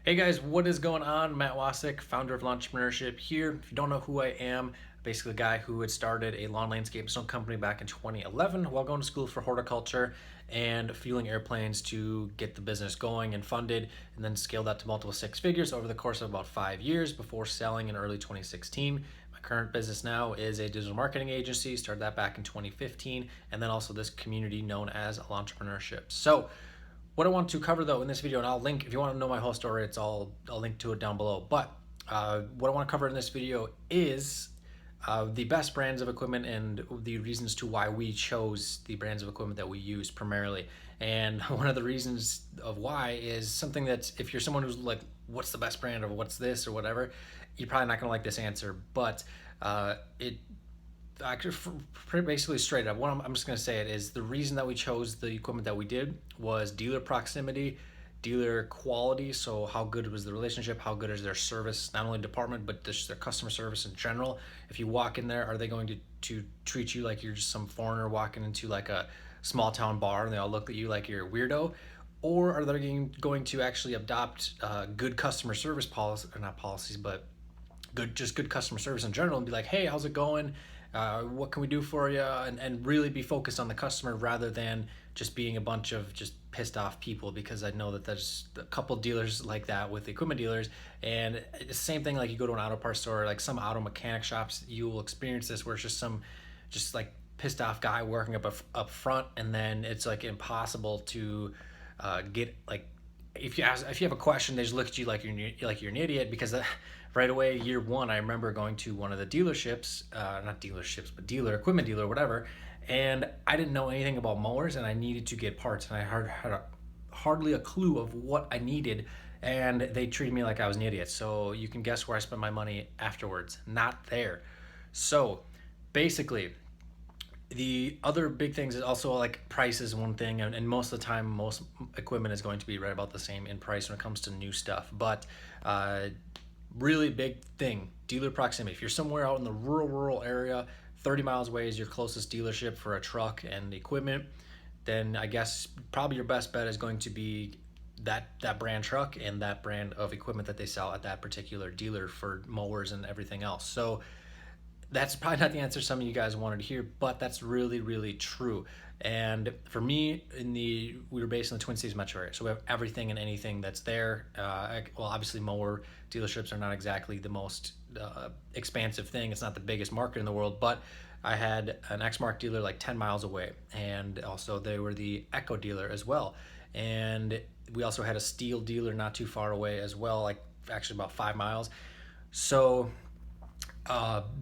Hey guys, what is going on? Matt Wacek, founder of Entrepreneurship here. If you don't know who I am, basically a guy who had started a lawn landscape stone company back in 2011 while going to school for horticulture and fueling airplanes to get the business going and funded, and then scaled that to multiple six figures over the course of about 5 years before selling in early 2016. My current business now is a digital marketing agency, started that back in 2015, and then also this community known as Entrepreneurship. So what I want to cover though in this video, and I'll link, if you want to know my whole story, I'll link to it down below. But what I want to cover in this video is the best brands of equipment and the reasons to why we chose the brands of equipment that we use primarily. And one of the reasons of why is something that if you're someone who's like, what's the best brand or what's this or whatever, you're probably not going to like this answer. But it actually basically straight up, what I'm just going to say it is the reason that we chose the equipment that we did was dealer proximity, dealer quality. So how good was the relationship, how good is their service, not only department but just their customer service in general. If you walk in there, are they going to treat you like you're just some foreigner walking into like a small town bar and they all look at you like you're a weirdo? Or are they going to actually adopt good customer service policy, or not policies, but good customer service in general, and be like, hey, how's it going? What can we do for you? And really be focused on the customer rather than just being a bunch of just pissed off people, because I know that there's a couple dealers like that with equipment dealers. And it's the same thing, like you go to an auto parts store, like some auto mechanic shops, you will experience this where it's just like pissed off guy working up front, and then it's like impossible to get like, if you have a question, they just look at you like you're an idiot, because right away, year one, I remember going to one of the dealerships, not dealerships, but equipment dealer, whatever, and I didn't know anything about mowers, and I needed to get parts, and I had hardly a clue of what I needed, and they treated me like I was an idiot. So you can guess where I spent my money afterwards. Not there. So basically, the other big things is also like price is one thing, and most of the time most equipment is going to be right about the same in price when it comes to new stuff. But really big thing, dealer proximity. If you're somewhere out in the rural area, 30 miles away is your closest dealership for a truck and equipment, then I guess probably your best bet is going to be that brand truck and that brand of equipment that they sell at that particular dealer for mowers and everything else. So that's probably not the answer some of you guys wanted to hear, but that's really, really true. And for me, we were based in the Twin Cities metro area, so we have everything and anything that's there. Well, obviously, mower dealerships are not exactly the most expansive thing. It's not the biggest market in the world, but I had an Exmark dealer like 10 miles away, and also they were the Echo dealer as well. And we also had a Steel dealer not too far away as well, like actually about 5 miles. So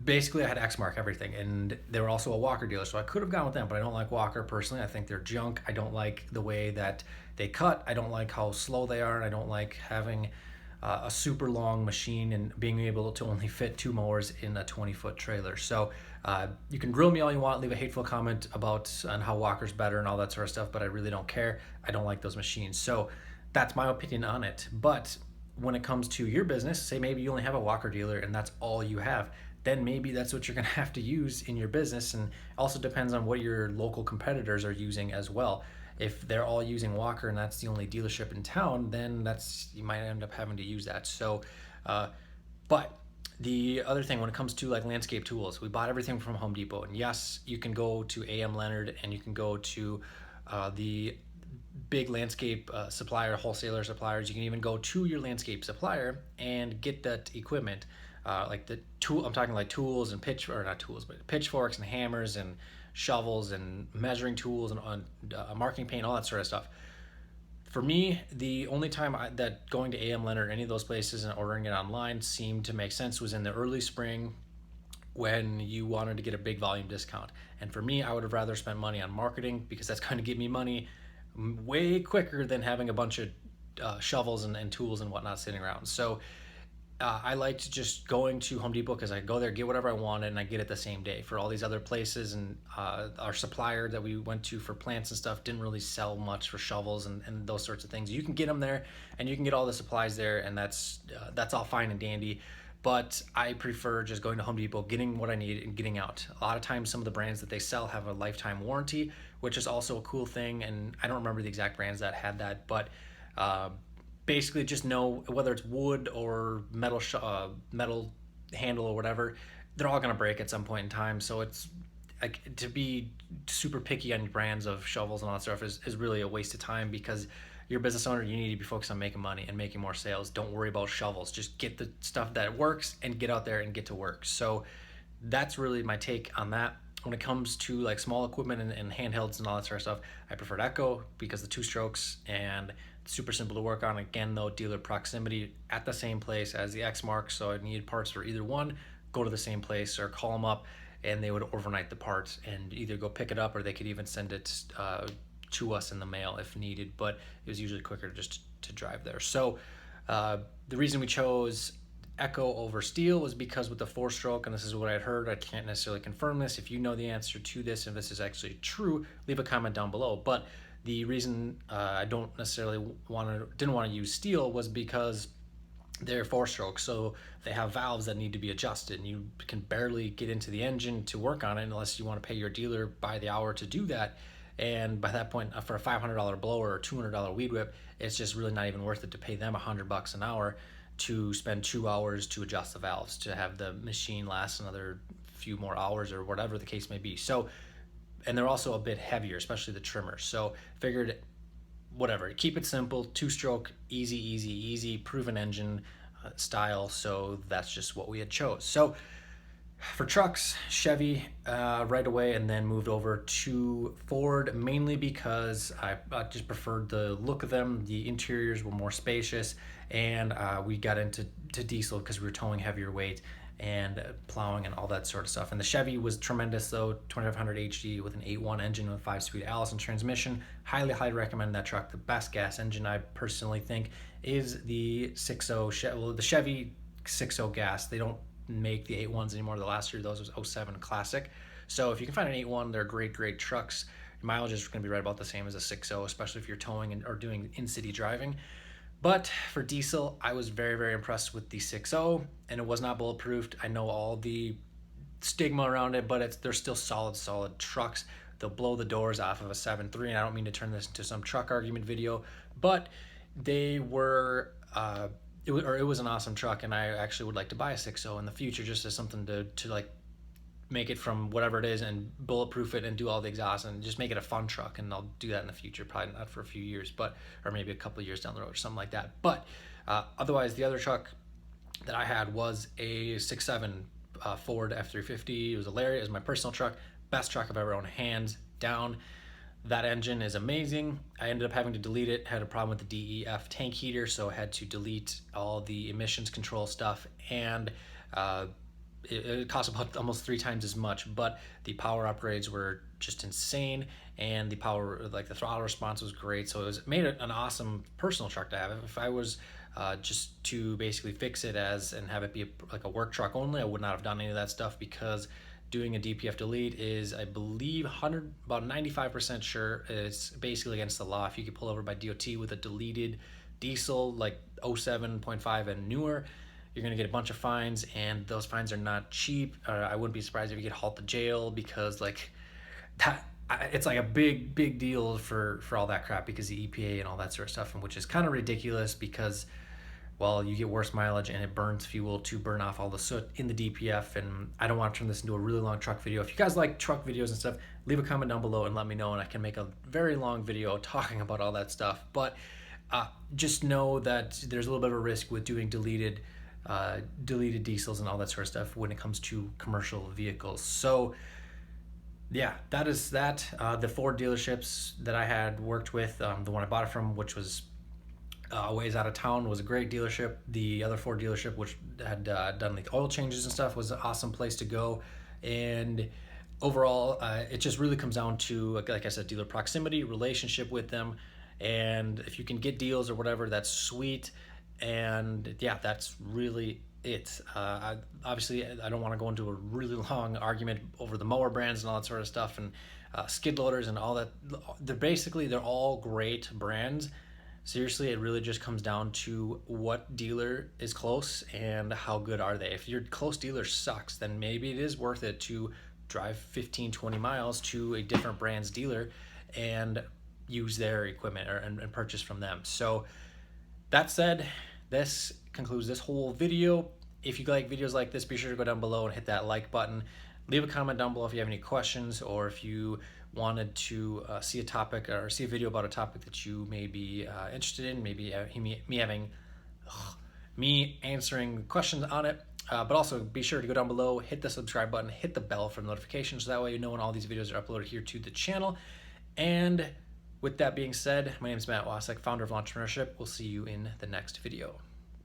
basically I had Exmark everything, and they were also a Walker dealer, so I could have gone with them, but I don't like Walker personally. I think they're junk. I don't like the way that they cut. I don't like how slow they are, and I don't like having a super long machine and being able to only fit two mowers in a 20-foot trailer. So you can grill me all you want, leave a hateful comment about on how Walker's better and all that sort of stuff, but I really don't care. I don't like those machines. So that's my opinion on it. But when it comes to your business, say maybe you only have a Walker dealer and that's all you have, then maybe that's what you're going to have to use in your business. And also depends on what your local competitors are using as well. If they're all using Walker and that's the only dealership in town, then you might end up having to use that. So but the other thing when it comes to like landscape tools, we bought everything from Home Depot. And yes, you can go to AM Leonard and you can go to the big landscape supplier, wholesaler suppliers. You can even go to your landscape supplier and get that equipment, like the tool. I'm talking like tools and not tools, but pitchforks and hammers and shovels and measuring tools and marking paint, all that sort of stuff. For me, the only time that going to AM Leonard or any of those places and ordering it online seemed to make sense was in the early spring, when you wanted to get a big volume discount. And for me, I would have rather spent money on marketing, because that's going to give me money way quicker than having a bunch of shovels and tools and whatnot sitting around. So I liked just going to Home Depot, because I go there, get whatever I wanted, and I get it the same day. For all these other places, and our supplier that we went to for plants and stuff didn't really sell much for shovels and those sorts of things. You can get them there, and you can get all the supplies there, and that's all fine and dandy. But I prefer just going to Home Depot, getting what I need, and getting out. A lot of times, some of the brands that they sell have a lifetime warranty, which is also a cool thing. And I don't remember the exact brands that had that, but basically just know whether it's wood or metal handle or whatever, they're all going to break at some point in time. So it's like, to be super picky on brands of shovels and all that stuff is really a waste of time, because you're a business owner, you need to be focused on making money and making more sales. Don't worry about shovels, just get the stuff that works and get out there and get to work. So that's really my take on that. When it comes to like small equipment and handhelds and all that sort of stuff, I prefer Echo because the 2 strokes and super simple to work on. Again, though, dealer proximity at the same place as the X Mark, so I needed parts for either one, go to the same place or call them up and they would overnight the parts and either go pick it up, or they could even send it to us in the mail if needed. But it was usually quicker just to drive there. So the reason we chose Echo over Steel was because with the 4-stroke, and this is what I had heard, I can't necessarily confirm this. If you know the answer to this, and this is actually true, leave a comment down below. But the reason I don't necessarily didn't want to use Steel was because they're 4-stroke, so they have valves that need to be adjusted, and you can barely get into the engine to work on it unless you want to pay your dealer by the hour to do that. And by that point, for a $500 blower or $200 weed whip, it's just really not even worth it to pay them $100 an hour to spend 2 hours to adjust the valves, to have the machine last another few more hours or whatever the case may be. So, and they're also a bit heavier, especially the trimmers. So figured, whatever, keep it simple, 2-stroke, easy, proven engine style. So that's just what we had chose. So for trucks, Chevy right away, and then moved over to Ford, mainly because I just preferred the look of them. The interiors were more spacious, and we got into diesel because we were towing heavier weight and plowing and all that sort of stuff. And the Chevy was tremendous, though, 2500 HD with an 8.1 engine with 5-speed Allison transmission. Highly recommend that truck. The best gas engine, I personally think, is the 6.0 well, the Chevy 6.0 gas. They don't make the 8.1s anymore. The last year those was 07 Classic. So if you can find an 8.1, they're great trucks. Your mileage is going to be right about the same as a 6.0, especially if you're towing or doing in-city driving. But for diesel, I was very impressed with the 6.0, and it was not bulletproofed. I know all the stigma around it, but they're still solid trucks. They'll blow the doors off of a 7.3, and I don't mean to turn this into some truck argument video, but they were it was an awesome truck, and I actually would like to buy a 6.0 in the future, just as something to like make it from whatever it is and bulletproof it and do all the exhaust and just make it a fun truck. And I'll do that in the future, probably not for a few years, but or maybe a couple of years down the road or something like that. But otherwise, the other truck that I had was a 6.7 Ford F350. It was hilarious. It was my personal truck, best truck I've ever owned, hands down. That engine is amazing. I ended up having to delete it, had a problem with the DEF tank heater, so I had to delete all the emissions control stuff, and it cost about almost 3 times as much, but the power upgrades were just insane, and the power, like the throttle response, was great. So it made it an awesome personal truck to have. If I was just to basically fix it and have it be like a work truck only, I would not have done any of that stuff, because doing a DPF delete is, I believe, about 95% sure it's basically against the law. If you get pulled over by DOT with a deleted diesel like 07.5 and newer, you're going to get a bunch of fines, and those fines are not cheap. I wouldn't be surprised if you get hauled to jail, because like that, it's like a big deal for all that crap, because the EPA and all that sort of stuff, and which is kind of ridiculous, because, well, you get worse mileage and it burns fuel to burn off all the soot in the DPF. And I don't want to turn this into a really long truck video. If you guys like truck videos and stuff, leave a comment down below and let me know, and I can make a very long video talking about all that stuff. But just know that there's a little bit of a risk with doing deleted diesels and all that sort of stuff when it comes to commercial vehicles. So yeah, that is that. The Ford dealerships that I had worked with, the one I bought it from, which was ways out of town, was a great dealership. The other Ford dealership, which had done like oil changes and stuff, was an awesome place to go. And overall, it just really comes down to, like I said, dealer proximity, relationship with them, and if you can get deals or whatever, that's sweet. And yeah, that's really it. Obviously, I don't want to go into a really long argument over the mower brands and all that sort of stuff, and skid loaders and all that. They're all great brands. Seriously, it really just comes down to what dealer is close and how good are they. If your close dealer sucks, then maybe it is worth it to drive 15-20 miles to a different brand's dealer and use their equipment and purchase from them. So That said, this concludes this whole video. If you like videos like this, be sure to go down below and hit that like button. Leave a comment down below if you have any questions, or if you wanted to see a topic or see a video about a topic that you may be interested in, maybe me answering questions on it. But also be sure to go down below, hit the subscribe button, hit the bell for notifications, so that way you know when all these videos are uploaded here to the channel. And with that being said, my name is Matt Wacek, founder of Entrepreneurship. We'll see you in the next video.